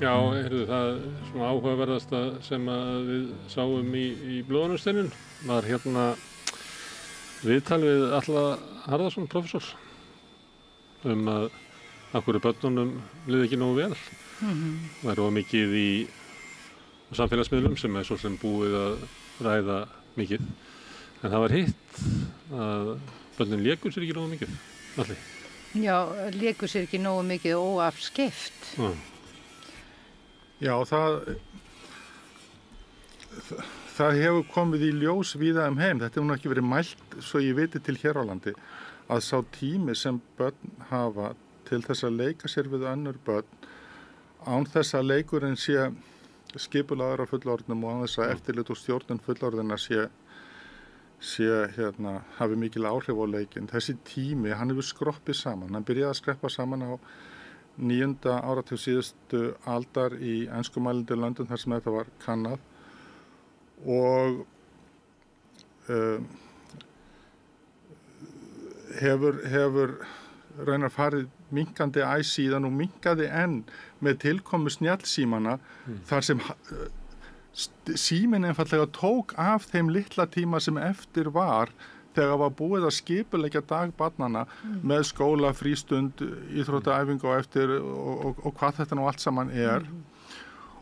Já, það svona áhugaverðasta sem að við sáum í Blóðunarsteininn var viðtal við Atla Harðarson, prófessor, að af hverju börnunum liði ekki nógu vel. Væru of mikið í samfélagsmiðlum sem svo sem búið að ræða mikið. En það var hitt að börnin léku sér ekki nógu mikið. Allir. Já, léku sér ekki nógu mikið óafskeypt. Já, það hefur komið í ljós víða heim. Þetta hefur nú ekki verið mælt svo ég viti til hér á landi að sá tími sem börn hafa til þess að leika sér við önnur börn án þess að leikurinn sé skipulagður af fullorðnum og án þess að eftirlit og stjórnun fullorðina hafi mikil áhrif á leikinn. Þessi tími, hann hefur skroppið saman. Hann byrjaði að skreppa saman á 9. áratug síðustu aldar í enskumælandi löndum þar sem þetta var kannað og hefur raunar farið minnkandi æ síðan og minnkaði enn með tilkomu snjallsímana þar sem síminn einfaldlega tók af þeim litla tíma sem eftir var þegar var búið að skipuleggja dag barnanna með skóla, frístund, íþróttaæfingu og eftir og hvað þetta nú allt saman er.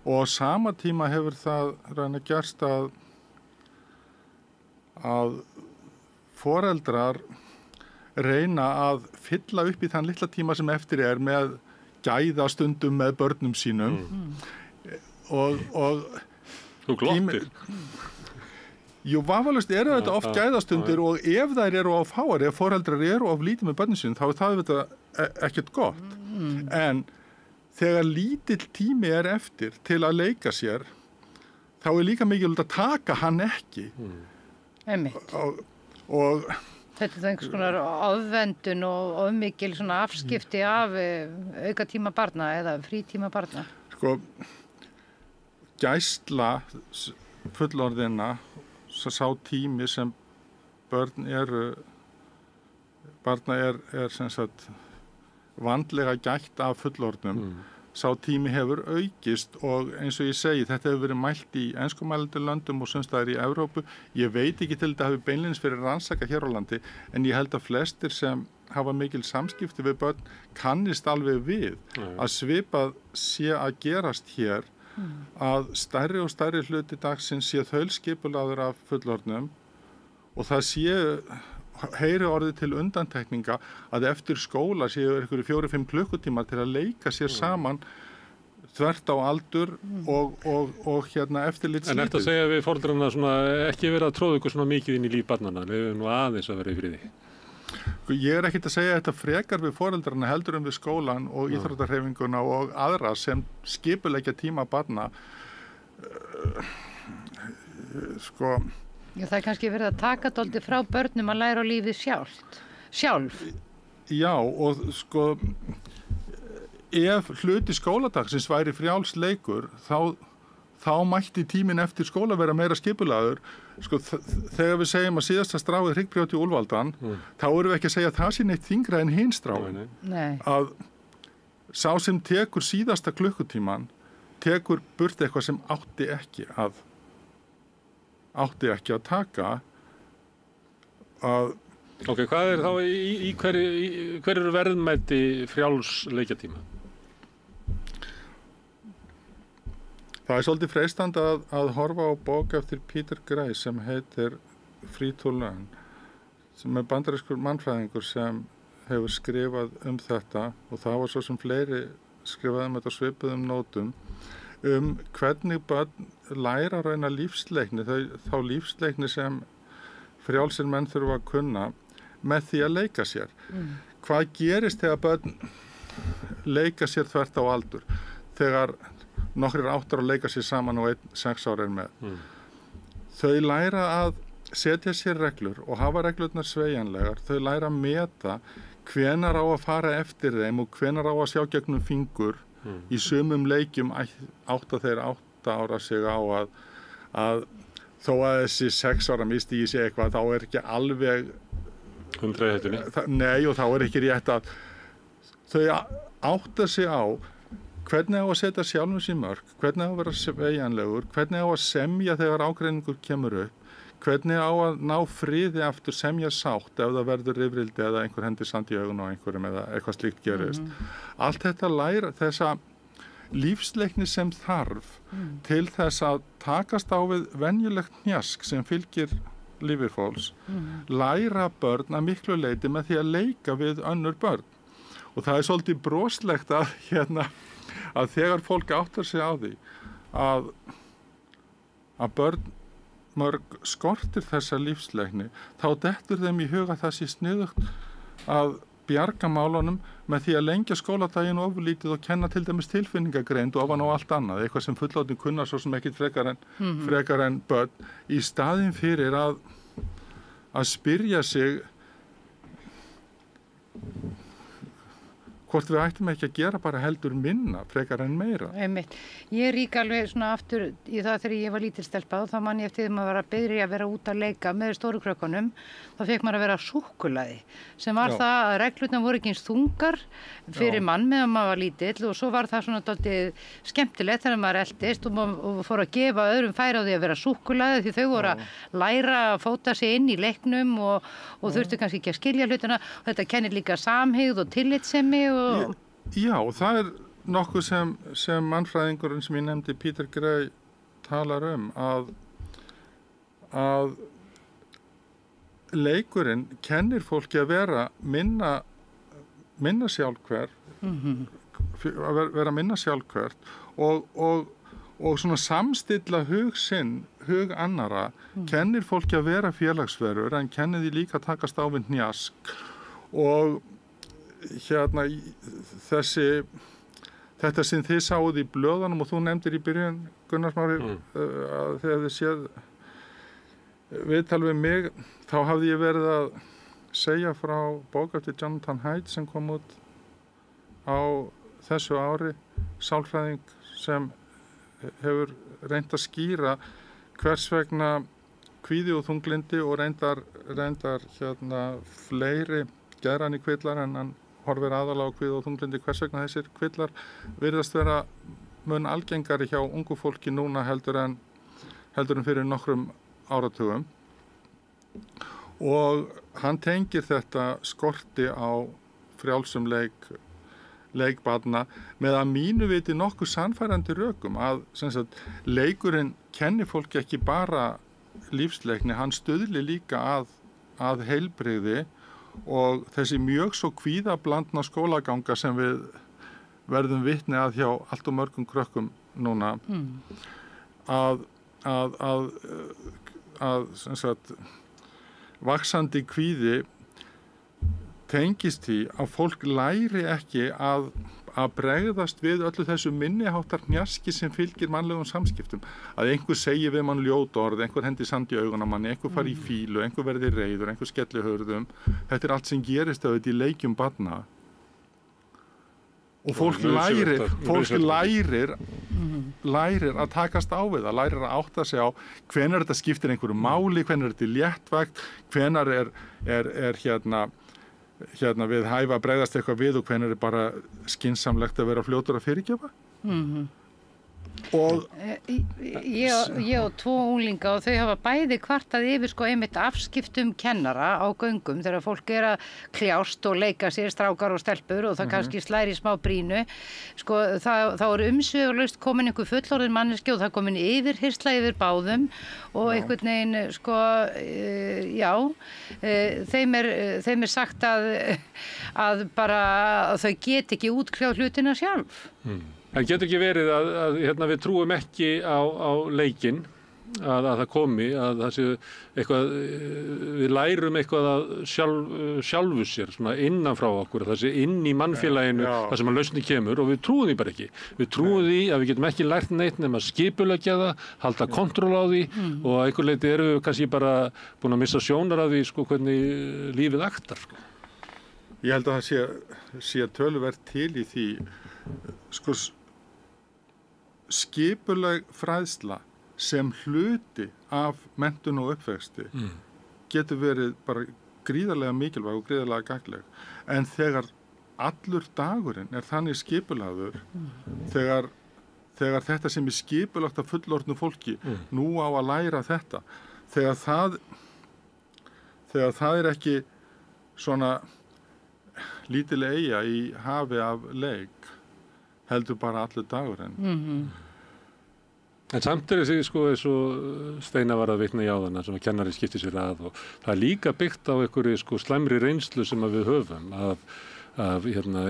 Og á sama tíma hefur það raunar gerst að foreldrar reyna að fylla upp í þann litla tíma sem eftir er með gæðastundum með börnum sínum og Þú glottir. Jú, vafalaust eru þetta oft gæðastundir og ef þær eru á fáar, ef foreldrar eru of lítið með börnin sín, þá er það ekkert gott. En þegar lítill tími er eftir til að leika sér, þá er líka mikilvægt að taka hann ekki. Einmitt. Og þetta er einhvers konar ofvendun og ofmikil svona afskipti af aukatíma barna eða frítíma barna. Sko, gæsla fullorðinna sá tími sem barna er sem sagt vandlega gætt af fullorðnum sá tími hefur aukist og eins og ég segi þetta hefur verið mælt í enskumælandi löndum og sums staðar í Evrópu. Ég veit ekki til þetta hafi beinlínis fyrir rannsaka hér á landi en ég held að flestir sem hafa mikil samskipti við börn kannist alveg við að svipað sé að gerast hér að stærri og stærri hluti dagsins sé þaulskipulagður af fullorðnum og það heyri orðið til undantekninga að eftir skóla séu einhverju 4-5 klukkutímar til að leika sér saman þvert á aldur og eftirlitslítið. En ertu að segja við foreldrarna ekki vera að tróða ykkur svona mikið inn í líf barnanna, leyfðu nú aðeins að vera í friði? Ég er ekkert að segja þetta frekar við foreldrarna heldur við skólan og íþróttahreyfinguna og aðra sem skipuleggja tíma barna. Já, það er kannski verið að taka dálítið frá börnum að læra á lífið sjálf. Já, og ef hluti skóladagsins væri frjáls leikur, þá mætti tíminn eftir skóla vera meira skipulagður. Þegar við segjum að síðasta stráið hryggbrjóti úlfaldan, þá erum við ekki að segja að það sé neitt þyngra en hinn stráin. Að sá sem tekur síðasta klukkutíman, tekur burt eitthvað sem átti ekki að taka. Ok, hvað er þá hver eru verðmæti frjáls leikjatíma? Það er svolítið freistandi að horfa á bók eftir Peter Gray sem heitir Free to Learn, sem er bandarískur mannfræðingur sem hefur skrifað þetta og það var svo sem fleiri skrifað þetta svipuðum nótum hvernig börn læra að reyna lífsleikni, þá lífsleikni sem frjálsir menn þurfa að kunna með því að leika sér. Hvað gerist þegar börn leika sér þvert á aldur? Þegar nokkrir 8 ára leika sér saman og 6 ára er með. Þau læra að setja sér reglur og hafa reglurnar sveigjanlegar. Þau læra að meta hvenær á að fara eftir þeim og hvenær á að sjá gegnum fingur. Í sumum leikjum átta þeir 8 ára sig á að þó að þessi 6 ára misti í sig eitthvað, þá er ekki alveg 100 hettunni. Nei, og þá er ekki rétt að þau átta sig á hvernig á að setja sjálfum sér mörk, hvernig á að vera sveigjanlegur, hvernig á að semja þegar ágreiningur kemur upp, hvernig á að ná friði aftur, semja sátt ef það verður rifrildi eða einhver hendir sand í augun á einhverjum eða eitthvað slíkt gerist. Allt þetta læra þessa lífsleikni sem þarf til þess að takast á við venjulegt hnjask sem fylgir lífi fólks, læra börn að miklu leyti með því að leika við önnur börn. Og það svolítið broslegt að þegar fólk áttar sig á því að börn mörg skortir þessa lífsleikni, þá dettur þeim í huga það sé sniðugt að bjarga málunum með því að lengja skóladaginn ofurlítið og kenna til dæmis tilfinningagreind ofan á allt annað, eitthvað sem fullorðnir kunna svo sem ekkit frekar en börn, í staðinn fyrir að spyrja sig hvort við ættum ekki að gera bara heldur minna frekar en meira. Einmitt. Ég rík alveg svona aftur í það þegar ég var lítil stelpa og þá man ég eftir því maður var að byrja að vera út að leika með stóru krökkunum, þá fekk maður að vera súkkulaði sem var það að reglurnar voru ekki eins þungar fyrir mann meðan maður var lítill og svo var það svona dálítið skemmtilegt þegar maður eldist og fór að gefa öðrum færi á því að vera súkkulaði því þau voru að læra að fóta sig inn í leiknum og þurftu kannski ekki að skilja hlutina og þetta kennir líka samhygð og tillitssemi og Já, það nokkuð sem mannfræðingurinn sem ég nefndi, Peter Gray, talar að leikurinn kennir fólki að vera minna sjálfhverf, að vera minna sjálfhverf og svona samstilla hug sinn, hug annara, kennir fólki að vera félagsverur en kennir því líka að takast á við hnjask og þetta sem þið sáuð í blöðunum og þú nefndir í byrjun Gunnar Smári að þegar þið séð viðtal við mig þá hafði ég verið að segja frá bók eftir Jonathan Haidt sem kom út á þessu ári, sálfræðing sem hefur reynt að skýra hvers vegna kvíði og þunglindi og reyndar fleiri geðrænir en hann horfir aðalega á kvíða og þunglindi hvers vegna þessir kvillar virðast vera mun algengari hjá ungu fólki núna heldur en fyrir nokkrum áratugum og hann tengir þetta skorti á frjálsum leik barna með að mínu viti nokkuð sannfærandi rökum að leikurinn kennir fólki ekki bara lífsleikni, hann stuðli líka að heilbrigði og þessi mjög svo kvíðablandna skólaganga sem við verðum vitni að hjá allt og mörgum krökkum núna að vaxandi kvíði tengist því að fólk læri ekki að bregðast við öllu þessu minniháttar hnjaski sem fylgir mannlegum samskiptum. Að einhver segi við mann ljót orð, einhver hendi sand í augun á manni, einhver fari í fílu, einhver verði reiður, einhver skelli hörðum. Þetta allt sem gerist í leikjum barna. Og fólk lærir að takast á við það, lærir að átta sig á hvenær þetta skiptir einhverju máli, hvenær þetta léttvægt, hvenær við hæfa að bregðast eitthvað við og hvenær bara skynsamlegt að vera fljótur að fyrirgefa. Og ég á 2 unglinga og þau hafa bæði kvartað yfir einmitt afskiptum kennara á göngum þegar fólk að kljást og leika sér strákar og stelpur og það kannski slæri smá brýnu þá umsvifalaust komin einhver fullorðin manneskja og það komin yfirheyrsla yfir báðum og einhvern veginn þeim sagt að bara að þau get ekki útkljáð hlutina sjálf. En getur ekki verið að við trúum ekki á leikinn, að það komi, að það sé eitthvað, við lærum eitthvað að sjálfu sér, svona innan frá okkur, það sé inn í mannfélaginu, það sem að lausnin kemur og við trúum því bara ekki. Við trúum því að við getum ekki lært neitt nema skipuleggja það, halda kontról á því og að einhver leyti erum við kannski bara búin að missa sjónar af því, hvernig lífið aktar. Ég held að það sé töluvert til í því, skipuleg fræðsla sem hluti af menntun og uppvexti getur verið bara gríðarlega mikilvæg og gríðarlega gagnleg en þegar allur dagurinn er þannig skipulagður þegar þetta sem er skipulagt af fullorðnu fólki nú á að læra þetta þegar það er ekki svona lítil eyja í hafi af leik heldur bara allur dagurinn. En samt þessi sko eins og Steina var að vitna í áðan sem að kennari skipti sér að og það er líka byggt á einhverju sko slæmri reynslu sem að við höfum að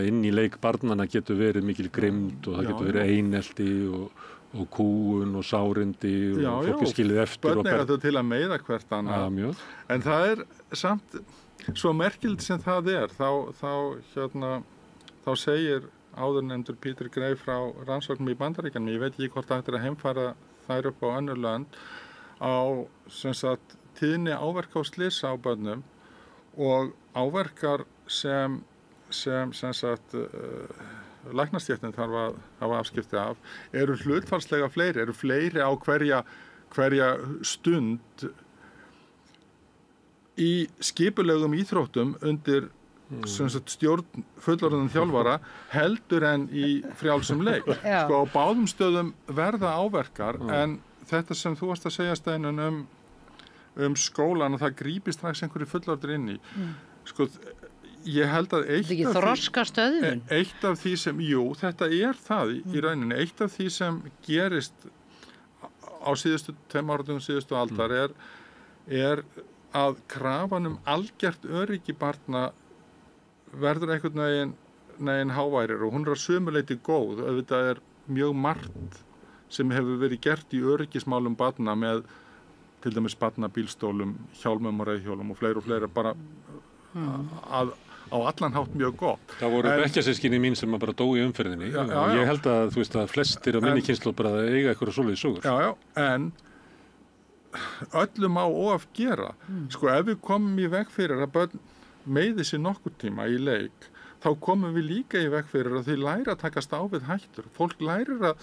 inn í leik barnanna getur verið mikil grimmd og það getur verið einelti og kúgun og sárindi og fólki skilið eftir. Börn eiga þetta til að meiða hvert annað. En það er samt svo merkilegt sem það er þá segir áðurnefndur Peter Gray frá rannsóknum í Bandaríkjunum, ég veit ekki hvort það ættir að heimfæra þær upp á önnur lönd á sem sagt tíðni áverka og slysa á börnum og áverkar sem sagt læknastéttin þarf að hafa afskipti af eru hlutfallslega fleiri, eru fleiri á hverja stund í skipulegum íþróttum undir stjórn fullorðin þjálfara heldur en í frjálsum leik. Sko á báðum stöðum verða áverkar en þetta sem þú varst að segja Steinun um skólan og það grípi strax einhverju fullorðir inn í. Sko ég held að eitt af því sem, þetta er það í rauninni, eitt af því sem gerist á síðustu 2 áratugum síðustu aldar er að krafan algjört öryggi barna verður einhvern veginn háværir og hún er að sömu leyti góð. Auðvitað er mjög margt sem hefur verið gert í öryggismálum barna með til dæmis barnabílstólum, hjálmum og reiðhjólum og fleira bara á allan hátt mjög gott. Það voru bekkjarsystkini mín sem bara dó í umferðinni og ég held að þú veist að flestir á minni kynslóð bara eiga eitthvað svoleiðis sögur. En öllum á of gera. Sko ef við komum í veg fyrir að börn meiði sér nokkur tíma í leik, þá komum við líka í veg fyrir að þau læra að takast á við hættur. Fólk lærir að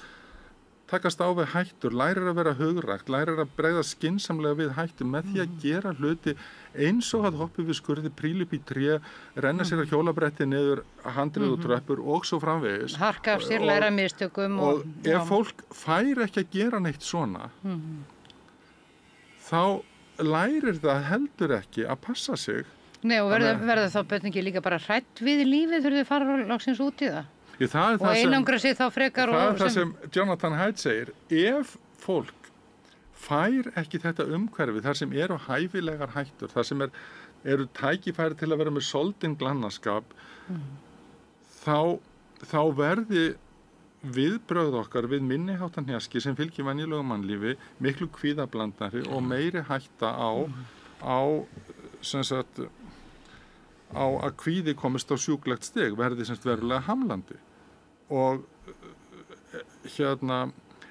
takast á við hættur, lærir að vera hugrækt, lærir að bregða skynsamlega við hættur með því að gera hluti eins og að hoppa við skurði, príla upp í tré, renna sér að hjólabretti niður, handrið og tröppur og svo framvegis. Harka af sér, læra mistökum. Og ef fólk fær ekki að gera neitt svona, þá lærir það heldur ekki að passa sig. Nei, og verður þá börningi líka bara hrædd við lífið þegar þau fara loksins út í það? Og einangra sig þá frekar það er það sem Jonathan Haidt segir. Ef fólk fær ekki þetta umhverfi þar sem eru hæfilegar hættur, þar sem eru tækifæri til að vera með soldinn glannaskap, þá verði viðbrögð okkar við minniháttan hnjaski sem fylgir venjulegu mannlífi miklu kvíðablandari og meiri hætta á sem sagt á að kvíði komist á sjúklegt stig verði semst verulega hamlandi og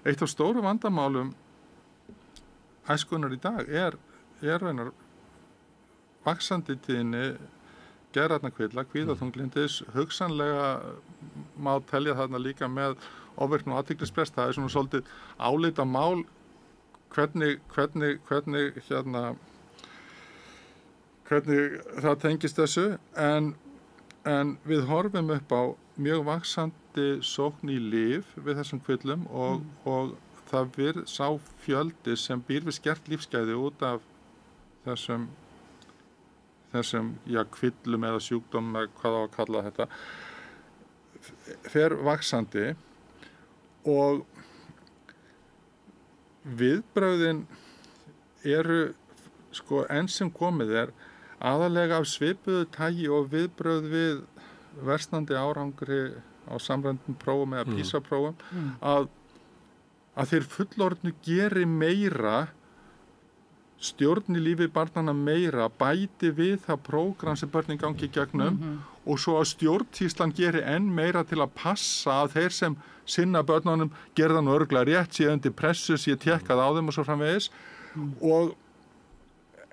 eitt af stóru vandamálum æskunnar í dag er raunar vaxandi tíðni geðrænakvilla, kvíðaþunglindis, hugsanlega má telja þarna líka með ofvirkni og athyglisbrest. Það er svona svolítið álita mál hvernig það tengist þessu en við horfum upp á mjög vaxandi sókn í lyf við þessum kvillum og það sá fjöldi sem býr við skert lífsgæði út af þessum kvillum eða sjúkdóm eða hvað á að kalla þetta fer vaxandi og viðbrögðin eru sko enn sem komið aðalega af svipuðu tagi og viðbrögð við versnandi árangri á samræmdum prófum eða PISA-prófum að þeir fullorðnu geri meira, stjórni lífi barnanna meira, bæti við það prógram sem börnin gangi gegnum og svo að stjórnsýslan geri enn meira til að passa að þeir sem sinna börnunum gerða nú örugglega rétt, sé undir pressu, sé tékkað á þeim og svo framvegis og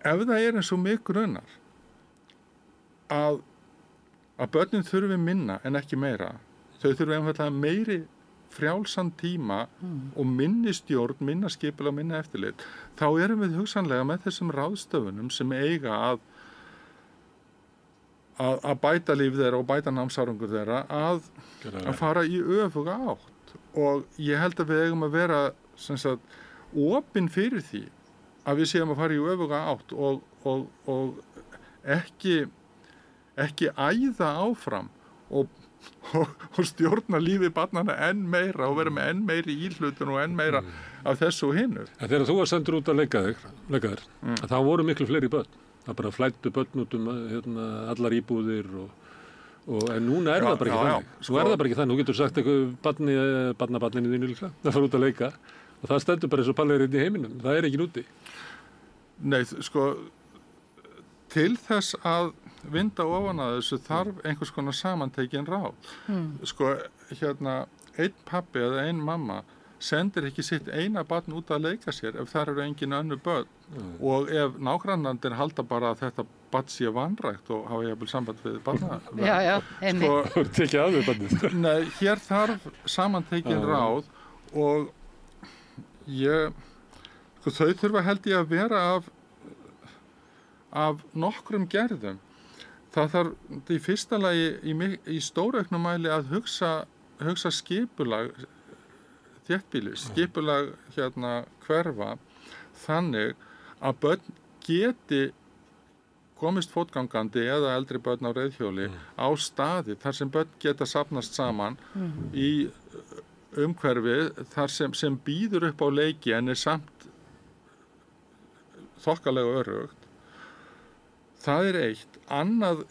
ef það er eins og mig grunar að börnin þurfi minna en ekki meira, þau þurfi einfaldlega meiri frjálsan tíma og minni stjórn, minna skipulag, minna eftirlit, þá erum við hugsanlega með þessum ráðstöfunum sem eiga að bæta líf þeirra og bæta námsárangur þeirra að fara í öfuga átt og ég held að við eigum að vera sem sagt opin fyrir því að við séum að fara í öfuga átt og ekki æða áfram og stjórna lífi barnanna enn meira og vera með enn meiri íhlutun og enn meira af þessu og hinu. En þegar þú var sendur út að leika þér, þá voru miklu fleiri börn. Það bara flæddu börn út allar íbúðir en núna það bara ekki þannig. Svo það bara ekki þannig. Þú getur sagt eitthvað barnabarninu þínu líka, það fara út að leika og það stendur bara eins og pallegir inn í heiminum. Það ekki úti. Nei, sko, til þess að vinda ofan að þessu þarf einhvers konar samantekin ráð. Sko, einn pabbi eða ein mamma sendir ekki sitt eina barn út að leika sér ef það eru engin önnur börn og ef nágrannarnir halda bara að þetta barn sé vanrækt og hafa jafnvel samband við barna. Já, einmitt. Þú ert ekki að við barnið. Nei, hér þarf samantekin ráð og þau þurfa held ég að vera af nokkrum gerðum. Það þarf í fyrsta lagi í stórauknum mæli að hugsa skipulag þéttbýlis, skipulag hverfa þannig að börn geti komist fótgangandi eða eldri börn á reiðhjóli á staði þar sem börn geta safnast saman í umhverfi þar sem býður upp á leiki en samt þokkalega öruggt. Það eitt. Annað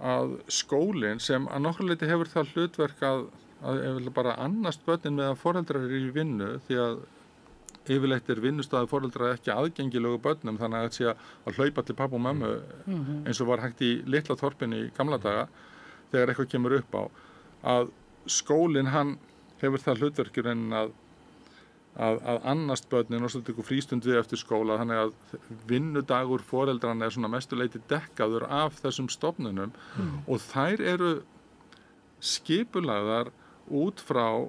að skólinn sem að nokkru leyti hefur það hlutverk að bara annast börnin meðan foreldrar eru í vinnu því að yfirleitt vinnustaður foreldra ekki aðgengilegu börnum þannig að þetta sé að hlaupa til pappa og mömmu eins og var hægt í litla þorpinu í gamla daga þegar eitthvað kemur upp á að skólinn hann hefur það hlutverkur en að annast börnin og svolítið frístund við eftir skóla þannig að vinnudagur foreldrana svona mestuleyti dekkaður af þessum stofnunum og þær eru skipulagðar út frá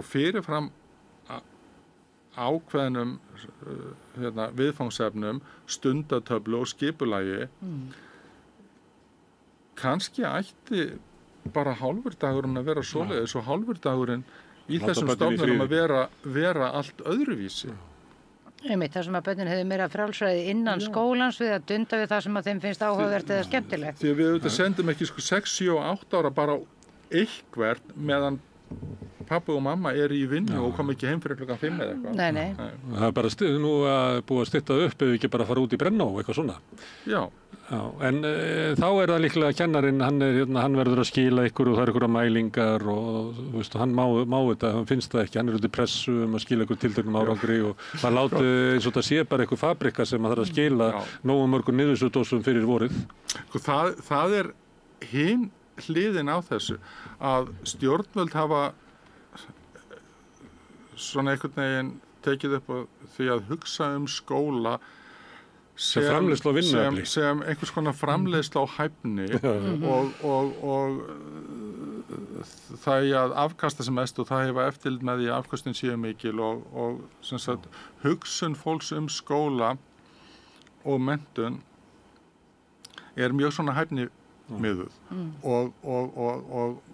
fyrirfram ákveðnum viðfangsefnum, stundatöflu og skipulagi. Kannski ætti bara hálfur dagurinn að vera svoleiðis og hálfur dagurinn í þessum stofnunum að vera allt öðruvísi. Einmitt, þar sem að börnin hefur meira frjálsræði innan skólans við að dunda við það sem að þeim finnst áhugavert eða skemmtilegt. Því við auðvitað sendum ekki 6, 7 og 8 ára bara eitthvert meðan pappi og mamma eru í vinnu og kom ekki heim fyrir klukkan 5 eða eitthvað. Nei. Það bara nú að búið að stytta upp ef við ekki bara fara út í Brennó og eitthvað svona. Já. En þá það líklega kennarinn, hann verður að skila ykkur og það ykkur mælingar og þú veist, hann má þetta, hann finnst það ekki, hann út í pressu að skila ykkur tilteknum árangri og það láti eins og það sé bara ykkur fabrika sem að þarf að skila nógu mörgum niðurstöðdósum fyrir vorið. Það hin hliðin á þessu að stjórnvöld hafa svona einhvern veginn tekið upp á því að hugsa skóla sem einhvers konar framleiðslu á hæfni og það að afkasta sem mest og það hefa eftirlit með því að afkastin séu mikil og sem sagt hugsun fólks skóla og menntun mjög svona hæfni miðuð og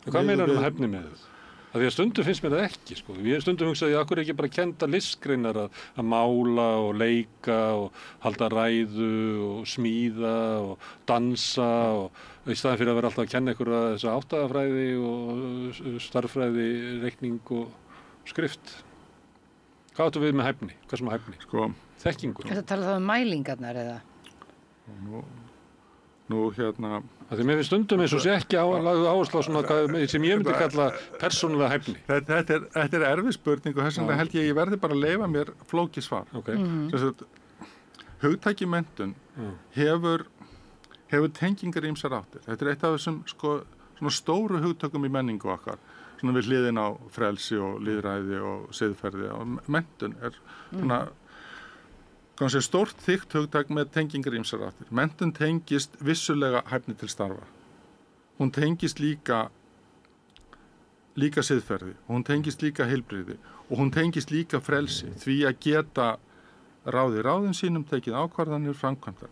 hvað meinar hæfni miðuð? Því að stundum finnst mér það ekki, sko. Ég stundum hugsaði að okkur ekki bara kenda listgreinar að mála og leika og halda ræðu og smíða og dansa og í staðin fyrir að vera alltaf að kenna ykkur þessa áttagafræði og starffræði, reikning og skrift. Hvað áttu við með hæfni? Hvað sem hæfni? Sko. Þekkingu. Þetta tala þá mælingarnar eða? Nú Því mér finnst stundum eins og sé ekki áherslu á svona sem ég myndi kalla persónulega hæfni. Þetta erfið spurning og þess vegna held ég verði bara að leyfa mér flókið svar. Okay. Hugtaki menntun hefur tengingar í ýmsar áttir. Þetta eitt af þessum svona stóru hugtökum í menningu okkar. Svona við hliðin á frelsi og lýðræði og siðferði og menntun svona stórt þykkt hugtak með tengingar í ýmsar áttir. Menntun tengist vissulega hæfni til starfa. Hún tengist líka siðferði, hún tengist líka heilbrigði og hún tengist líka frelsi því að geta ráðin sínum, tekið ákvarðanir, framkvæmdar.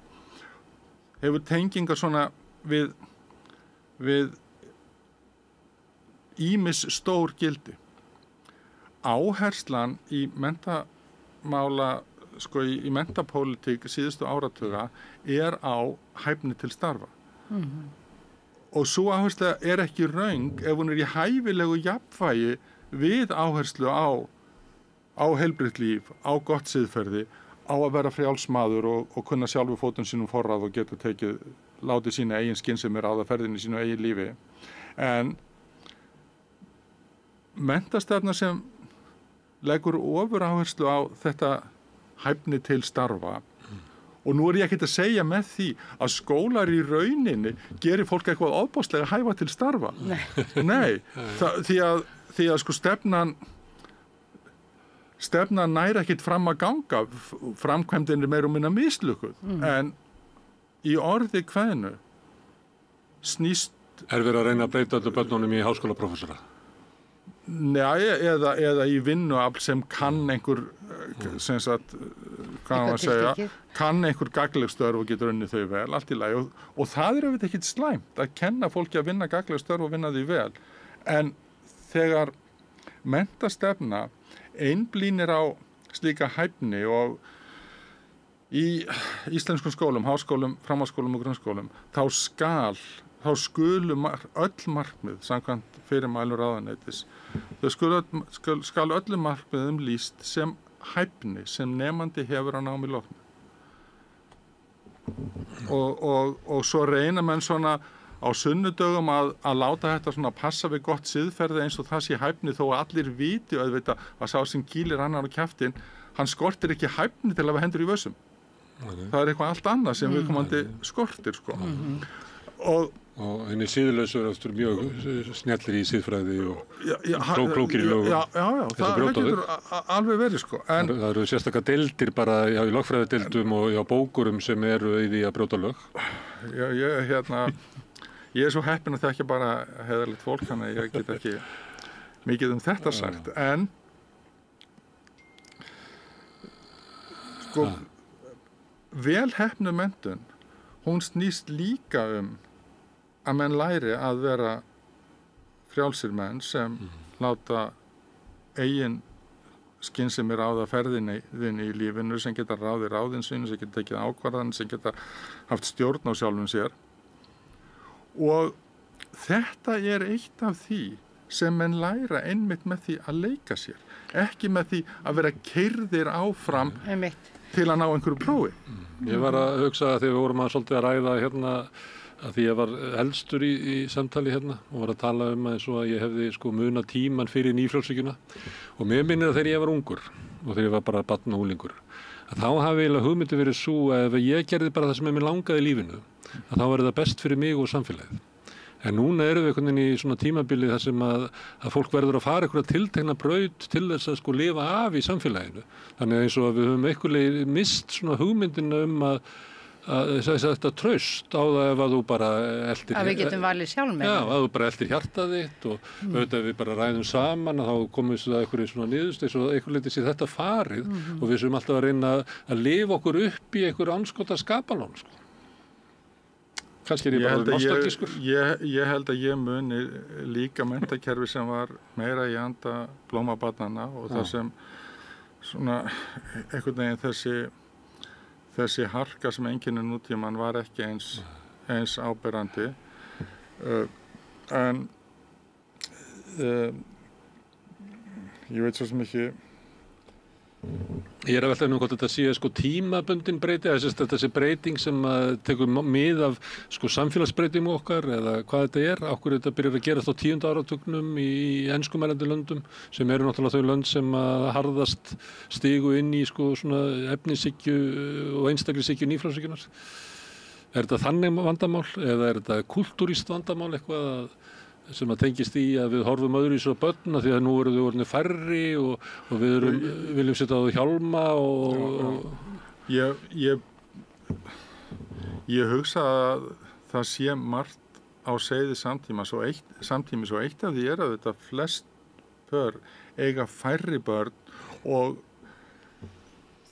Hefur tengingar svona við ýmis stór gildi. Áherslan í menntamála, sko í menntapólitík síðustu áratuga á hæfni til starfa. Og svo áhersla ekki röng ef hún í hæfilegu jafnvægi við áherslu á heilbrigt líf, á gott siðferði, á að vera frjálsmaður og kunna sjálfur fótum sínum forráð og geta látið sína eigin skynsemi ráða ferðinni í sínu eigin lífi. En menntastefna sem leggur ofur áherslu á þetta hæfni til starfa, og nú ég ekkert að segja með því að skólar í rauninni gerir fólk eitthvað ofboðslega hæfa til starfa. Nei. Því að sko stefnan næri ekkert fram að ganga, framkvæmdin meira og minna mislukkuð, en í orði kveðnu snýst... Verið að reyna að breyta öllu börnunum í háskólaprófessora? Nei, eða í vinnuafl sem kann einhver, sem sagt, hvað maður segja, kann einhver gagnleg störf og getur unnið þau vel, allt í lagi. Og það auðvitað ekkert slæmt að kenna fólki að vinna gagnleg störf og vinna því vel. En þegar menntastefna einblínir á slíka hæfni og í íslenskum skólum, háskólum, framhaldsskólum og grunnskólum, þá skulu öll markmið samkvæmt fyrirmælum ráðuneytis. Þau skal öllum markmiðum lýst sem hæfni sem nemandi hefur að námi loknu. Og svo reyna menn svona á sunnudögum að láta þetta svona passa við gott siðferði eins og það sé hæfni, þó að allir viti auðvitað að sá sem kýlir annar á kjaftinn, hann skortir ekki hæfni til að hafa hendur í vössum. Það eitthvað allt annað sem viðkomandi skortir, sko. Og henni síðurlausur eftir mjög snjallir í síðfræði og klókir í lögum. Já, það getur alveg verið, sko. En það eru sérstaklega deildir bara í lögfræðideildum og í bókurum sem eru í því að brjóta lög. Ég svo heppinn að þekkja bara heiðarlegt fólk, þannig að ég get ekki mikið þetta sagt. En sko, vel heppnuð menntun, hún snýst líka að menn læri að vera frjálsir menn sem láta eigin skynsemi ráða ferðinni í lífinu, sem geta ráðið ráðin sínu, sem geta tekið ákvarðanir, sem geta haft stjórn á sjálfum sér. Og þetta eitt af því sem menn læra einmitt með því að leika sér, ekki með því að vera keyrðir áfram til að ná einhverju prófi. Ég var að hugsa að þegar við vorum svolítið að ræða hérna, að því ég var elstur í samtali hérna og var að tala eins og að ég hefði sko muna tíman fyrir nýfrjálshyggjuna, og mér minnir að þegar ég var ungur og þegar ég var bara barn og unglingur, að þá hafi eiginlega hugmyndin verið svo að ef ég gerði bara það sem mér langaði í lífinu, að þá var það best fyrir mig og samfélagið. En núna erum við einhvern veginn í svona tímabili þar sem að fólk verður að fara einhverja tiltekna braut til þess að sko lifa af í samfélaginu. Þannig eins og að við höfum einhverlega mist svona hugmyndina þetta traust á það ef að þú bara eltir... Að við getum valið sjálf með. Já, að þú bara eltir hjartað þitt og auðvitað við bara ræðum saman að þá komum við einhverju svona niðurst eins og einhver leyti sé þetta farið og við séum alltaf að reyna að lifa okkur upp í einhverju andskota skapalón, sko. Kannski ég bara nostalgískur. Ég held að ég muni líka menntakerfi sem var meira í anda blómabarnanna og það sem svona einhvern veginn þessi harka sem einkennir nútímann var ekki eins áberandi. En ég veit svo sem ekki. Ég að velta hvort þetta sé sko tímabundin breyti, þetta sé breyting sem tekur mið af sko samfélagsbreytingum okkar eða hvað þetta okkur þetta byrjar að gerast á 10. áratugnum í enskumælandi löndum sem eru náttúrulega þau lönd sem harðast stigu inn í sko svona efnishyggju og einstaklingshyggju nýfrjálshyggjunnar. Þetta þannig vandamál eða þetta kultúrískt vandamál eitthvað sem tengist í að við horfum öðru í svo börn því að nú eru þau orðnir færri og við viljum setja á þau hjálma Ég hugsa að það sé margt á seiði samtímis og eitt af því að þetta flest pör eiga færri börn og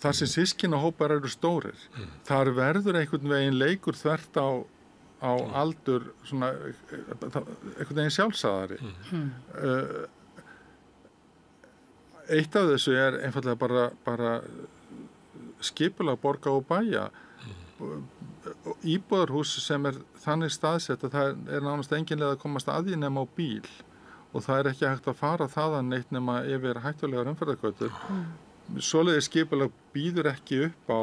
þar sem systkinahópar eru stórir þar verður einhvern veginn leikur þvert á aldur svona einhvern veginn sjálfsagðari. Eitt af þessu einfallega bara skipulag borga og bæja. Íbúðarhús sem þannig staðsett að það nánast engin leið að komast að því nema á bíl og það ekki hægt að fara þaðan neitt nema yfir hættulegar umferðargötur. Svoleiðis skipulag býður ekki upp á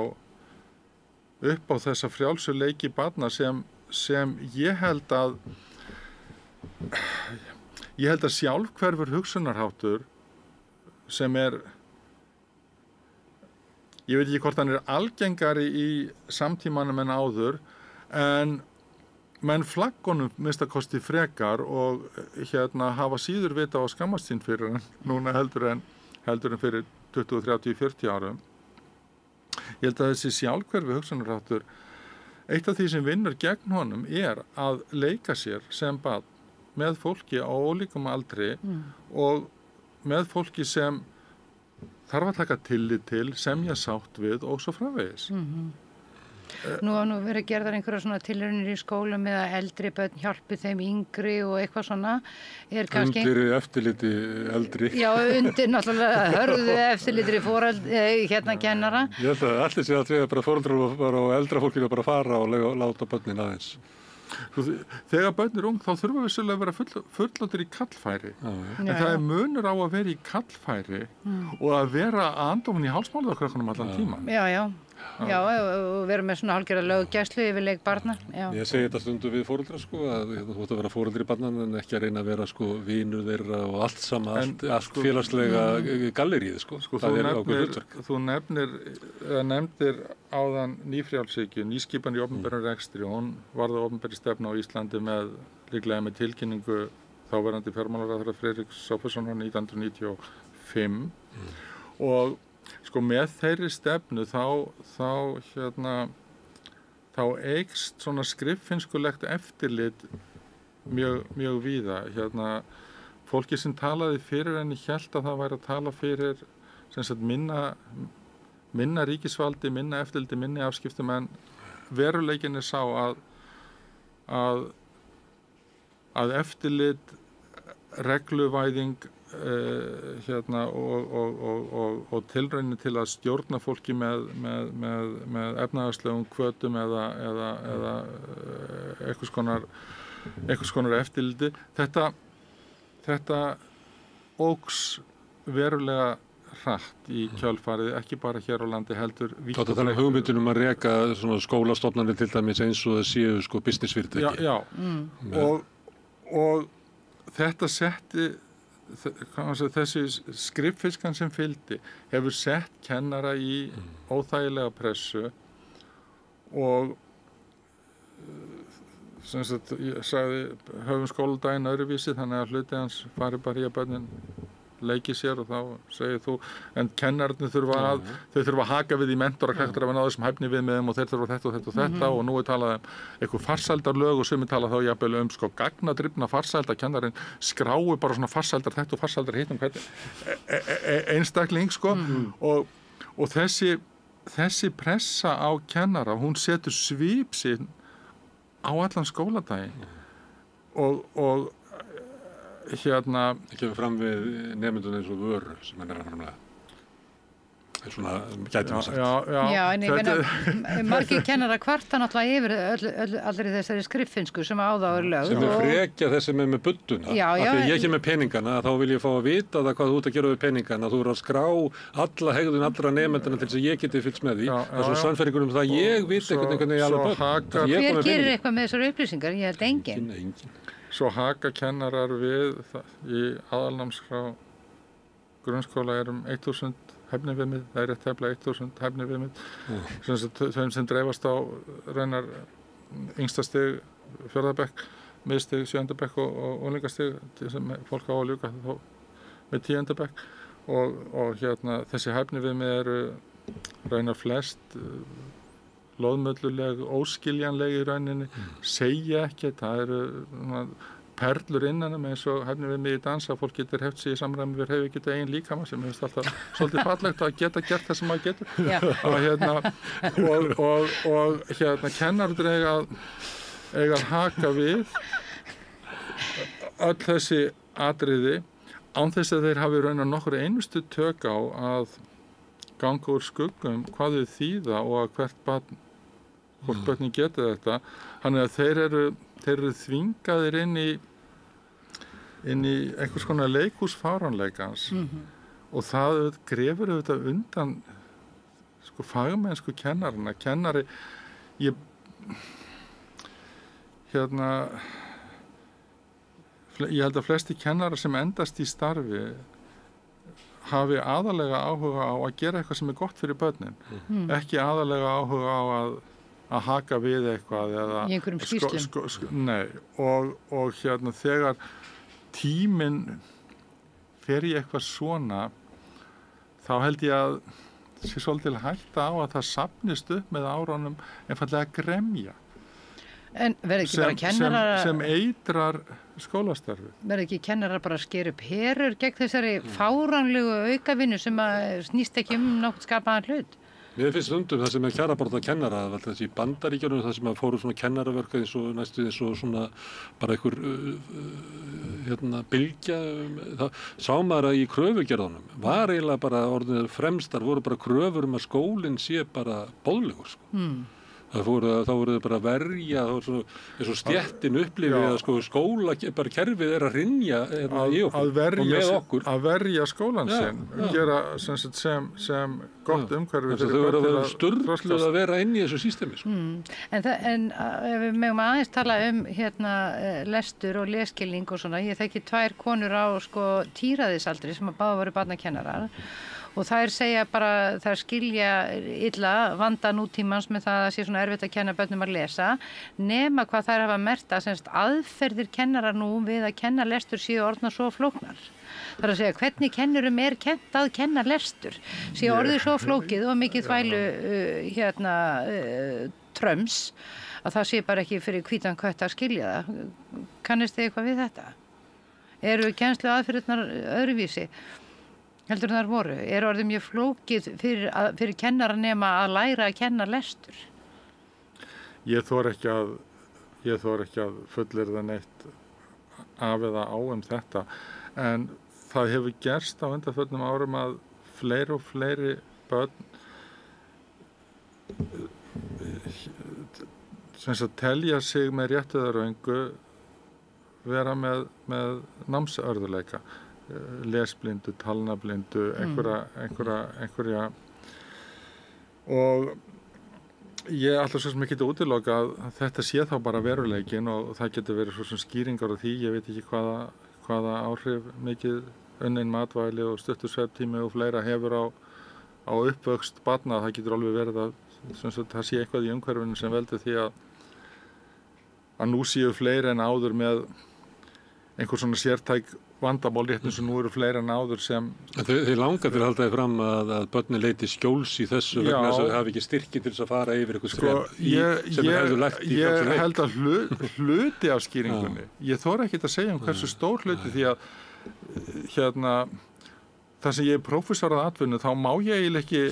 þessa frjálsu leiki barna sem ég held að sjálfhverfur hugsunarháttur sem ég veit ekki hvort hann algengari í samtímanum en áður, en menn flaggonum minnstakosti frekar og hafa síður vita á skammast sín fyrir hann núna heldur en fyrir 20, 30, 40 árum. Ég held að þessi sjálfhverfi hugsunarháttur, eitt af því sem vinnur gegn honum að leika sér sem barn með fólki á ólíkum aldri og með fólki sem þarf að taka tillit til, semja sátt við og svo framvegis. Nú verið gerðar einhverja svona tilraunir í skólum með að eldri börn hjálpi þeim yngri og eitthvað svona. Undir eftirliti eldri. Já, undir náttúrulega hörðu eftirlitri kennara. Ég held að allir sé að við bara foreldrar og eldra fólkinu bara fara og láta börnin aðeins. Þegar börn ung þá þurfa við svolítið að vera fullóttir í kallfæri. En það munur á að vera í kallfæri og að vera andofin í hálsmálaðarkrökkunum allan tíma. Já, og vera með svona hálfgerða löggæslu yfir leik barna. Ég segi þetta stundum við foreldra að þú ætti að vera foreldri barnan en ekki að reyna að vera vinur þeirra og allt sama, allt félagslega gallerið. Þú nefndir áðan nýfrjálshyggju, nýskipan í opinberum rekstri, og hún varð á opinberri stefnu á Íslandi líklega með tilkynningu þáverandi fjármálaráðherra Friðriks Sophussonar 1995 og með þeirri stefnu þá eykst svona skriffinnskulegt eftirlit mjög víða. Fólki sem talaði fyrir henni hélt að það væri að tala fyrir minna ríkisvaldi, minna eftirliti, minni afskiptum, en veruleikin sá að eftirlit, regluvæðing og tilraunir til að stjórna fólki með efnahagslegum hvötum eða einhvers konar eftirliti. Þetta óx verulega hratt í kjölfarið, ekki bara hér á landi heldur vítt og breitt. Þannig hugmyndin að reka svona skólastofnanir til dæmis eins og það séu businessfyrirtæki. Já. Og þetta setti þessi skriffinnskan sem fylgdi hefur sett kennara í óþægilega pressu og ég sagði höfum skóladaginn öðruvísi þannig að hluti hans fari bara í að börnin leiki sér og þá segir þú en kennararnir þurfa að haka við í mentorakraktur að ná þessum hæfni viðmiðum og þeir þurfa þetta og nú talað eitthvað farsældarlög og sumir talað þá jafnvel gagnadrifna farsælda kennarinn skrái bara svona farsældar þetta og farsældar hittum einstakling og þessi pressa á kennara hún setur svip sinn á allan skóladaginn og Það kemur fram við nemyndun eins og vöru sem hann að framlega. Það svona gæti maður sagt. Já, en ég meina, margir kennara kvarta náttúrulega yfir allri þessari skriffinnsku sem á þá lögð. Sem frekja þessi með budduna. Af því ég kem með peningana, þá vil ég fá að vita það hvað þú ert að gera við peningana. Þú eru að skrá alla hegðun allra nemynduna til þess að ég geti fylgst með því. Það er svo sannfæringur það ég viti einhvern veginn í alveg börn. Hver gerir eitthvað með þessar upplýsingar? Ég held enginn. Svo haka kennarar við í aðalnámskrá grunnskóla 1000 hæfniviðmið, það rétt tæplega 1000 hæfniviðmið þau sem dreifast á raunar yngsta stig 4. bekk, miðstig 7. bekk og unglingastig sem fólk á að ljúka þá með 10. bekk og þessi hæfniviðmið eru raunar flest loðmölluleg, óskiljanleg í rauninni, segja ekki, það eru perlur innanum eins og hæfni við mig í dansa, fólk getur heft sig í samræmi við hefur getið eigin líkama sem er alltaf svolítið fallegt að geta gert það sem maður getur og kennarar eiga eiga að haka við öll þessi atriði án þess að þeir hafi raunar nokkur einustu tök á að ganga úr skuggum hvað þau þýða og að hvort börnin geta þetta. Þannig að þeir eru þvingaðir inn í einhvers konar leikhús fáránleikans og það grefur auðvitað undan fagmennsku kennarana. Ég held að flesti kennarar sem endast í starfi hafi aðalega áhuga á að gera eitthvað sem er gott fyrir börnin. Ekki aðalega áhuga á að haka við eitthvað eða í einhverjum skýrslum. Nei, og þegar tíminn fer í eitthvað svona, þá held ég að sé svolítið hætta á að það safnist upp með árunum einfaldlega að gremja. En verður ekki bara kennarar sem eitrar skólastarfi? Verður ekki kennarar bara að skera upp herur gegn þessari fáránlegu aukavinnu sem snýst ekki nokkuð skapaðan hlut? Mér finnst stundum það sem kjarabaráttu kennara, þessi Bandaríkjunum, það sem fóru svona kennaravörk eins og svona bara einhver bylgja, það sá maður að í kröfugerðunum var eiginlega bara orðinir fremstar, voru bara kröfur að skólinn sé bara boðlegur, Þá voru þau bara að verja, það var svona eins og stéttin upplifið að skóla, bara kerfið að hrynja í okkur og með okkur. Að verja skólan sinn, gera sem gott umhverfi fyrir börn til að sturluð að vera inn í þessu systemi. En ef við megum aðeins tala lestur og lesskilning og svona, ég þekki 2 konur á tíræðisaldri sem að báða voru barnakennarar. Og þær segja bara, þær skilja illa vanda nútímans með það að sé svona erfitt að kenna börnum að lesa, nema hvað þær hafa merkt að aðferðir kennarar nú við að kenna lestur séu orðnar svo flóknar. Það er að segja hvernig kennurum er kennt að kenna lestur, séu orðið svo flókið og mikið þvælu tröms að það sé bara ekki fyrir hvítan kött að skilja það. Kannist þið eitthvað við þetta? Eru kennslu aðferðirnar öðruvísi? Heldur þar voru? Er orðið mjög flókið fyrir kennara nema að læra að kenna lestur? Ég þor ekki að fullyrða neitt af eða á þetta, en það hefur gerst á undanförnum árum að fleiri og fleiri börn telja sig með réttuðaröngu vera með námsörðuleika. Lesblindu, talnablindu, einhverja og ég ætla svo sem ekki að útiloka að þetta sé þá bara veruleikinn og það getur verið svo sem skýringar á því, ég veit ekki hvaða áhrif mikið unnin matvæli og stuttur svefntími og fleira hefur á uppvöxt barna. Það getur alveg verið að það sé eitthvað í umhverfinu sem veldur því að nú séu fleiri en áður með einhver svona sértæk vandamál rétt eins og nú eru fleiri en áður sem... Þið langar til að halda þið fram að börnin leiti skjóls í þessu vegna þess að þau hafi ekki styrki til þess að fara yfir eitthvað skref sem hefðu lært í ég held að hluti af skýringunni, ég þori ekki að segja hversu stór hluti því að þar sem ég er prófessor að atvinnu þá má ég eiginlega ekki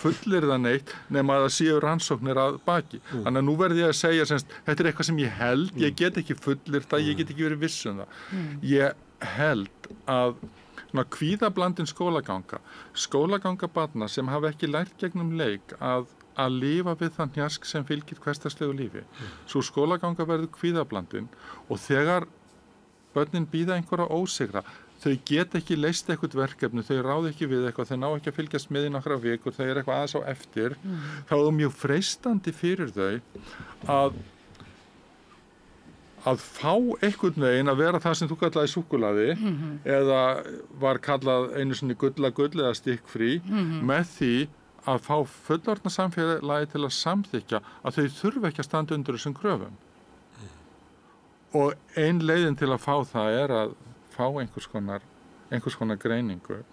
fullyrða neitt nema að það séu rannsóknir að baki. Þannig að nú verð ég að segja þetta er eitthvað sem ég held, ég get ekki fullyrða, ég get ekki verið viss um það. Ég held að kvíðablandin skólaganga barna sem hafa ekki lært gegnum leik að lifa við þann hnjask sem fylgir hversdagslegu lífi. Svo skólaganga verður kvíðablandin og þegar börnin bíða einhverja ósigra, þau get ekki leyst eitthvað verkefni, þau ráð ekki við eitthvað, þau ná ekki að fylgjast með í nokkra vikur, þau eru eitthvað aðeins á eftir, þá er það mjög freistandi fyrir þau að fá einhvern veginn að vera það sem þú kallaði súkkulaði eða var kallað einu sinni gull eða stikkfrí með því að fá fullorðna samfélagi til að samþykkja að þau þurfa ekki að standa undir þessum kröfum. Og ein leiðin til að fá það er að fá einhvers konar greiningu.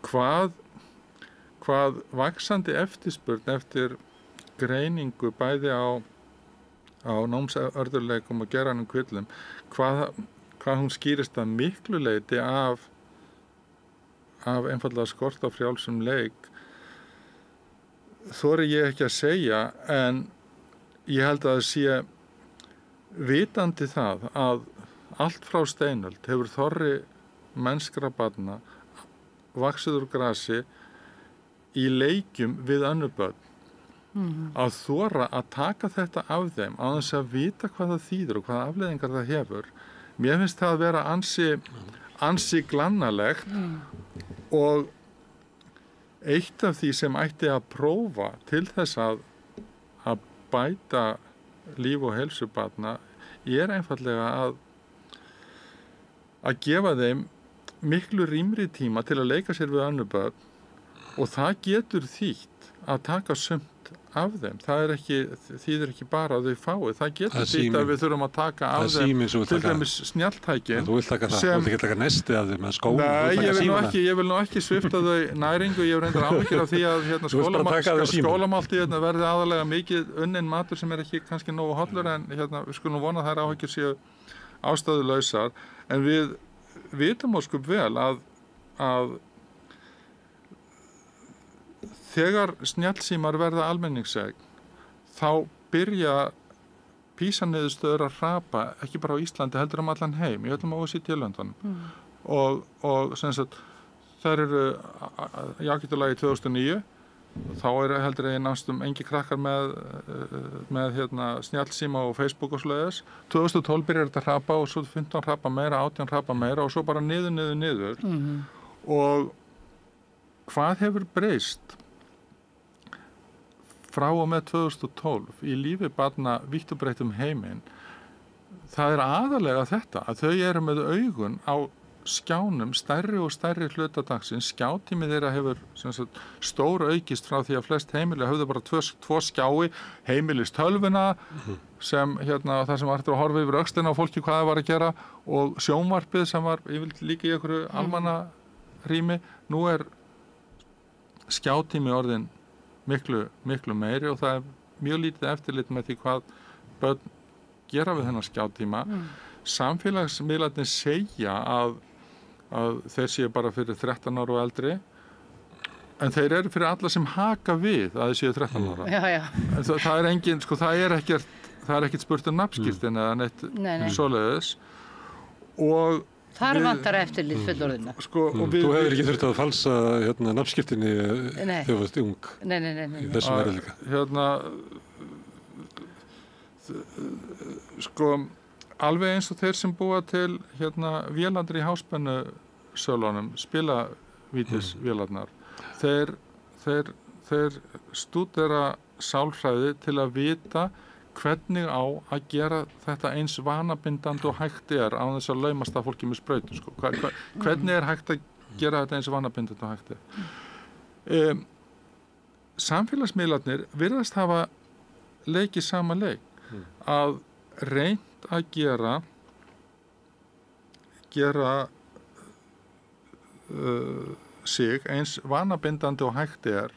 Hvað vaxandi eftirspurn eftir greiningu bæði á námsörðurleikum og geranum kvillum, hvað hún skýrist að miklu leyti af einfaldlega skort á frjálsum leik, þori ég ekki að segja, en ég held að það sé vitandi það að allt frá steinöld hefur þorri mennskra barna vaxið úr grasi í leikjum við önnur börn, að þora að taka þetta af þeim á þess að vita hvað það þýðir og hvaða afleiðingar það hefur. Mér finnst það að vera ansi glannalegt og eitt af því sem ætti að prófa til þess að bæta líf og heilsu barna er einfallega að gefa þeim miklu rýmri tíma til að leika sér við önnur börn og það getur þýtt að taka sumt af þeim. Það þýðir ekki bara að þau fái. Það getur þýtt að við þurfum að taka af þeim til dæmis snjalltækin. Þú vilt taka það, þú vilt ekki taka nesti af þeim með skóla. Nei, ég vil nú ekki svipta þau næringu. Ég hef reyndar áhyggjur af því að skólamáltíð verði aðalega mikið unnin matur sem er ekki kannski nógu hollur en við skulum vona að þær áhyggjur séu ástæðulausar. En við vitum ósköp vel að þegar snjallsímar verða almenningseign þá byrja PISA-niðurstöður að hrapa ekki bara á Íslandi heldur allan heim í öllum OECD-löndunum og sem sagt þær eru í ágætulagi 2009 þá heldur nánast engi krakkar með snjallsíma og Facebook og svoleiðis. 2012 byrjar þetta að hrapa og svo 15 hrapa meira, 18 hrapa meira og svo bara niður og hvað hefur breyst frá og með 2012 í lífi barna vítt og breytt heiminn? Það er aðalega þetta að þau eru með augun á skjánum stærri og stærri hluta dagsins. Skjátími þeirra hefur stór aukist frá því að flest heimili höfðu bara tvo skjái, heimilist tölvuna sem þar sem var eftir að horfa yfir öxlina á fólki hvað það var að gera og sjónvarpið sem var líka í einhverju almannarými. Nú er skjátími orðinn miklu meiri og það er mjög lítið eftirlit með því hvað börn gera við þennan skjátíma. Samfélagsmiðlarnir segja að þeir séu bara fyrir 13 ára og eldri en þeir eru fyrir alla sem haka við að þeir séu 13 ára. Já. En það er engin, það er ekkert spurt nafnskírteini eða neitt svoleiðis og þar vantar eftirlit fullorðinna. Þú hefur ekki þurft að falsa nafnskírteini þegar þú varst ung. Nei. Í þessum veruleika. Alveg eins og þeir sem búa til vélarnar í háspennusölunum, spilavítisvélarnar, þeir stúdera sálfræði til að vita hvernig á að gera þetta eins vanabindandi og hægt er á þess að laumast að fólki með sprautu. Hvernig er hægt að gera þetta eins vanabindandi og hægt er? Samfélagsmiðlarnir virðast hafa leikið sama leik að reynt að gera sig eins vanabindandi og hægt er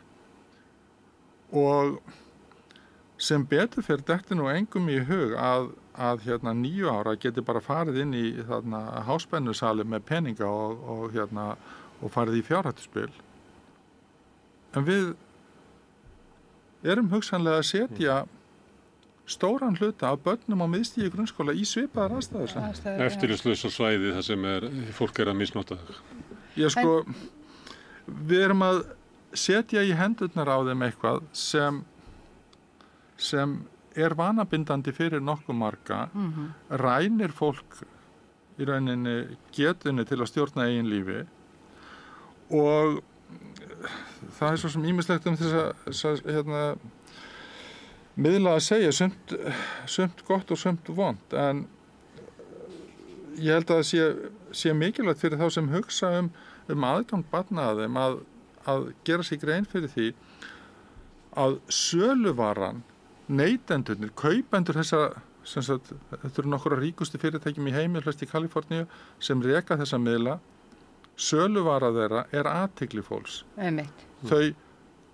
og sem betur fyrir þetta nú engum í hug að 9 ára geti bara farið inn í háspennusali með peninga og farið í fjárhættuspil. En við erum hugsanlega að setja stóran hluta af börnum á miðstigi grunnskóla í svipaðar aðstæður. Eftirlitslausa svæði þar sem fólk er að misnota það. Við erum að setja í hendurnar á þeim eitthvað sem er vanabindandi fyrir nokkuð marga, rænir fólk í rauninni getunni til að stjórna eigin lífi og það er svo sem ýmislegt þess miðla að segja sumt gott og sumt vont en ég held að það sé mikilvægt fyrir þá sem hugsa aðgang barna að þeim að gera sig grein fyrir því að söluvaran neytendurnir, kaupendur þetta eru nokkura ríkustu fyrirtækjum í heimi, flest í Kaliforníu sem reka þessa miðla, söluvara þeirra er athygli fólks. Þau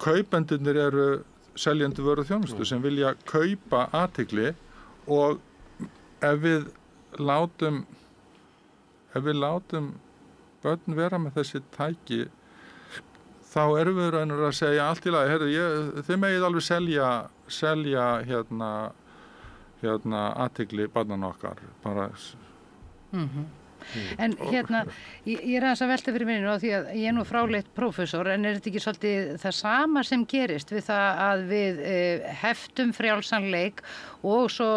kaupendurnir eru seljendur vöru og þjónustu sem vilja kaupa athygli og ef við látum börn vera með þessi tæki þá erum við raunir að segja allt í lagi, þið megið alveg selja athygli barnanna okkar, bara En hérna, ég aðeins að velta fyrir minni á því að ég nú fráleitt prófessor, en þetta ekki svolítið það sama sem gerist við það að við heftum frjálsan leik og svo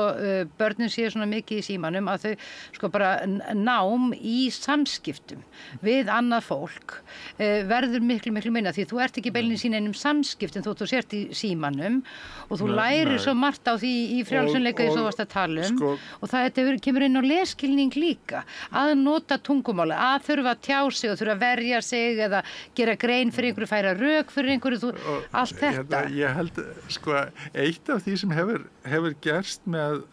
börnin séu svona mikið í símanum að þau sko bara nám í samskiptum við annað fólk verður miklu minna því þú ert ekki beinlínis í neinum samskiptum þótt þú sért í símanum og þú lærir svo margt á því í frjálsan leika því þú varst að tala og það kemur inn á lesskilning líka að nota tungumáli, að þurfa að tjá sig og þurfa að verja sig eða gera grein fyrir einhverju, færa rök fyrir einhverju, allt þetta. Ég held, eitt af því sem hefur gerst með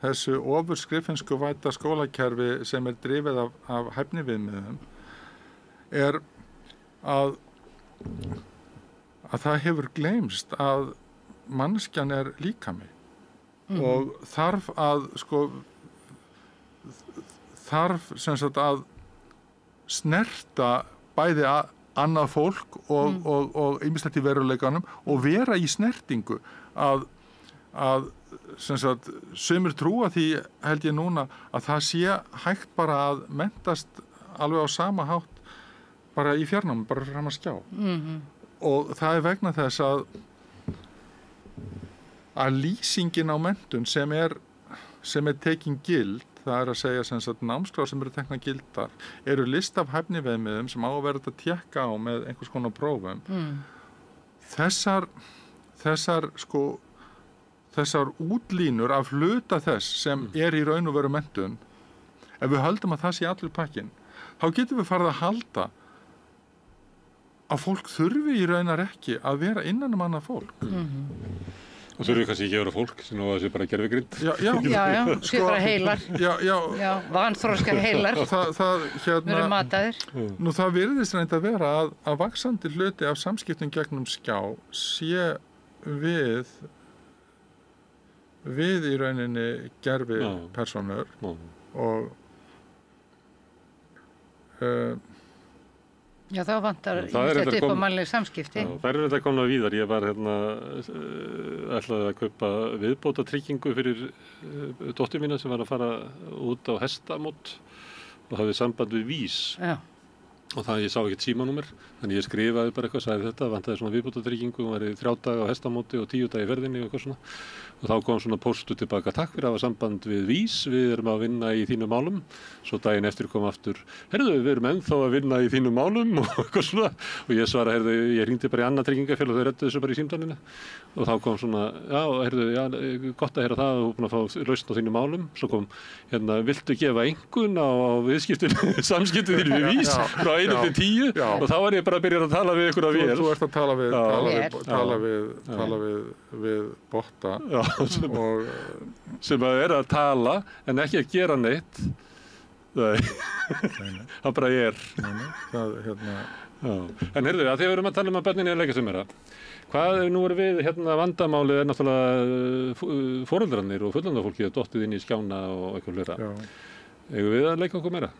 þessu ofurskrifinsku væta skólakerfi sem drifið af hæfniviðmiðum að það hefur gleymst að manneskjan líkami og þarf að sem sagt að snerta bæði annað fólk og ýmislegt í veruleikanum og vera í snertingu að sem sagt sumir trúa því held ég núna að það sé hægt bara að mentast alveg á sama hátt bara í fjarnámi, bara fram að skjá og það vegna þess að lýsingin á menntun sem er tekin gild, það að segja sem sagt námskrár sem tekna gildar, eru list af hæfniviðmiðum sem á að vera að tékka á með einhvers konar prófum. Þessar útlínur af hluta þess sem í raun og veru menntun, ef við höldum að það sé allur pakkinn, þá getum við farið að halda að fólk þurfi í raunar ekki að vera innan annað fólk. Og þurfi kannski ekki að vera fólk, sem það sé bara gervigrind. Já, sé bara heilar. Já, vanþroskar heilar. Verður mataðir. Nú það virðist reynd að vera að vaxandi hluti af samskiptum gegnum skjá sé við í rauninni gervi persónur og Já, þá vantar íslegt upp á mannleg samskipti. Já, það þetta komna víðar. Ég var ætlaði að kaupa viðbótartryggingu fyrir dóttur mína sem var að fara út á hestamót og hafði samband við VÍS. Já. Og það ég sá ekkert símanúmer, þannig ég skrifaði bara eitthvað, sagði þetta, vantaði svona viðbótartryggingu, hún var í 3 daga á hestamóti og 10 daga í ferðinni og eitthvað svona. Og þá kom svona póstu tilbaka, takk fyrir að hafa samband við VÍS, við erum að vinna í þínum málum. Svo daginn eftir kom aftur, heyrðu, við erum ennþá að vinna í þínum málum og eitthvað svona. Og ég svara, heyrðu, ég hringdi bara í annað tryggingafélag og þau reddu þessu bara í símtalinu. Og þá kom svona, já, heyrðu, já, gott að heyra það, þú er búin að fá lausn á þínum málum. Svo kom, viltu gefa einhvern á samskiptin þín við VÍS frá 1 til 10 og þá var ég bara að byrja að tala við ykkur af vél. Þú ert að tala við botta. Já, sem að tala en ekki að gera neitt. Það bara En heyrðu, að því við erum að tala að börnin að leika sem hvað nú við vandamálið náttúrulega foreldrarnir og fullorðna dottið inn í skjána og eitthvað fleira. Eigum við að leika okkur meira?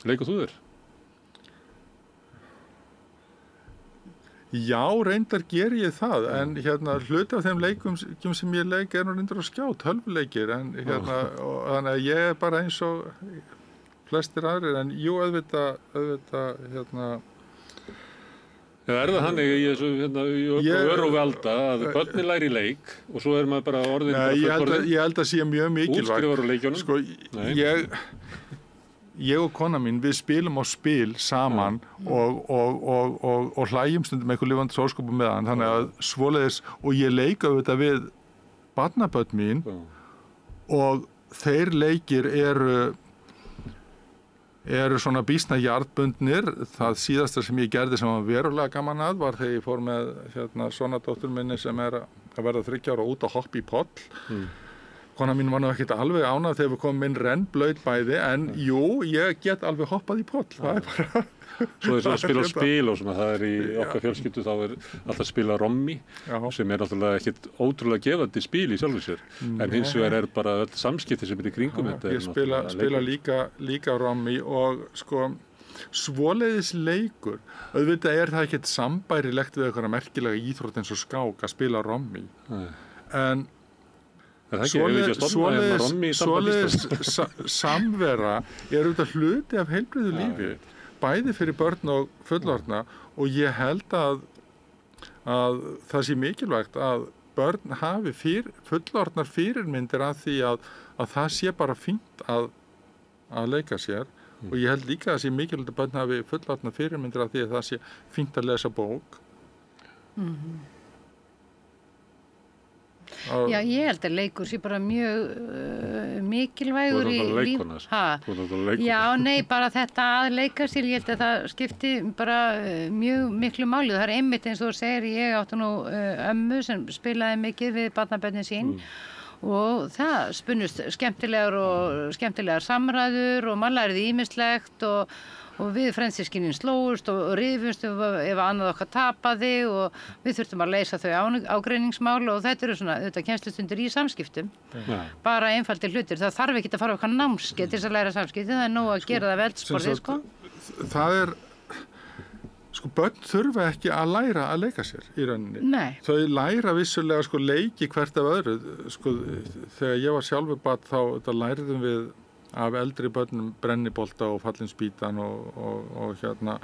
Leikur þú þér? Já, reyndar ger ég það, en hluti af þeim leikum sem ég leik nú reyndar á skjá, tölvuleikir, en þannig að ég bara eins og flestir aðrir, en jú, auðvitað, Já, það þannig í þessu örófi alda að börnin læri leik og svo maður bara orðin ég held að sé mjög mikilvægt. Útskrifar úr leikjunum? Sko, ég og kona mín, við spilum á spil saman og hlæjum stundum eitthvað lifandi sóskupum með hann, þannig að svoleiðis, og ég leika auðvitað við barnabörn mín og þeir leikir eru svona býsna jarðbundnir. Það síðasta sem ég gerði sem var verulega gaman var þegar ég fór með sonardóttur minni sem að verða 30 ára út að hoppa í poll. Kona mín var nú ekkert alveg ánægð þegar við komum inn rennblauð bæði, en jú, ég get alveg hoppað í poll. Það bara... Svo að spila spil og svona, það í okkar fjölskyldu þá alltaf að spila rommi sem náttúrulega ekkert ótrúlega gefandi spil í sjálfu sér. En hins vegar bara öll samskipti sem í kringum þetta. Ég spila líka rommi og sko, svoleiðis leikur. Auðvitað það ekkert sambærilegt við eitthvað merkilega íþrótt eins og skák að spila rommi. En Er það ekki? Hefur við ekki að stofna hérna rommi í samband Íslands? Svoleiðis samvera er auðvitað hluti af heilbrigðu lífi, bæði fyrir börn og fullorðna, og ég held að það sé mikilvægt að börn hafi fullorðnar fyrirmyndir af því að það sé bara fínt að leika sér, og ég held líka að það sé mikilvægt að börn hafi fullorðnar fyrirmyndir af því að það sé fínt að lesa bók. Já, ég held að leikur sé bara mjög mikilvægur í líf. Já, nei, bara þetta að leika sér, ég held að það skipti bara mjög miklu máli. Það er einmitt eins og þú segir, ég átti nú ömmu sem spilaði mikið við barnabörnin sín og það spunnust skemmtilegar samræður og maður lærði ýmislegt og við frændsystkinin slógust og rifumst ef annað okkar tapaði og við þurftum að leysa þau ágreiningsmál og þetta eru svona auðvitað kennslustundir í samskiptum. Bara einfaldir hlutir. Það þarf ekki að fara okkar námskeið til þess að læra samskipti, það er nóg að gera það veldsporði, sko. Það er, sko, börn þurfa ekki að læra að leika sér í rauninni. Nei. Þau læra vissulega, sko, leiki hvert af öðru. Sko, þegar ég var sjálfur barn þá lærðum við af eldri börnum brennibolta og fallinspítan og hérna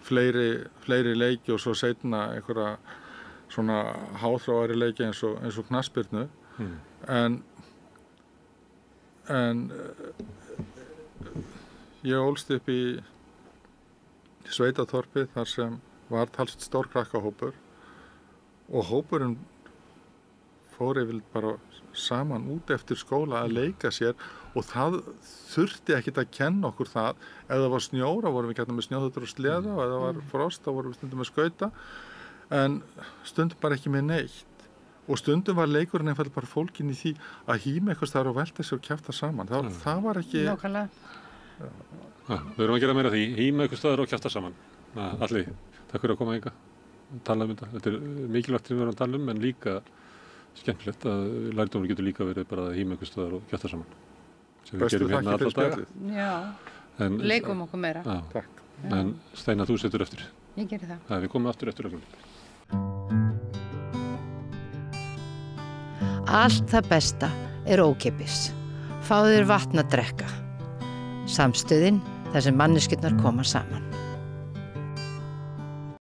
fleiri leiki og svo seinna einhverja svona háþróari leiki eins og knattspyrnu. En ég ólst upp í sveitaþorpi þar sem var talsvert stór krakkahópur og hópurinn fór yfirleitt bara saman út eftir skóla að leika sér og það þurfti ekkert að kenna okkur það. Ef það var snjóra vorum við gætna með snjóþotur og sleða og ef það var frost þá vorum við stundum með skauta en stundum bara ekki með neitt og stundum var leikurinn einfallega bara fólkin í því að híma eitthvað staðar og velta sér og kjafta saman. Það var ekki... Nákvæmlega. Við erum að gera meira því, híma eitthvað staðar og kjafta saman. Alli, takk fyrir að koma hingað og tala um þetta. Þetta er mikilvægt sem við erum að tala um en líka skemmtilegt að lærdómur getur líka verið bara að híma eitthvað staðar og kjafta saman. Sem við gerum hérna alla daga. Já, leikum okkur meira. Takk. En Steina, þú setur eftir. Ég geri það. Við komum aftur eftir augnablik. Allt það besta er ókeypis. Fáðu þér vatn að drekka. Samstöðin þar sem manneskjurnar koma saman.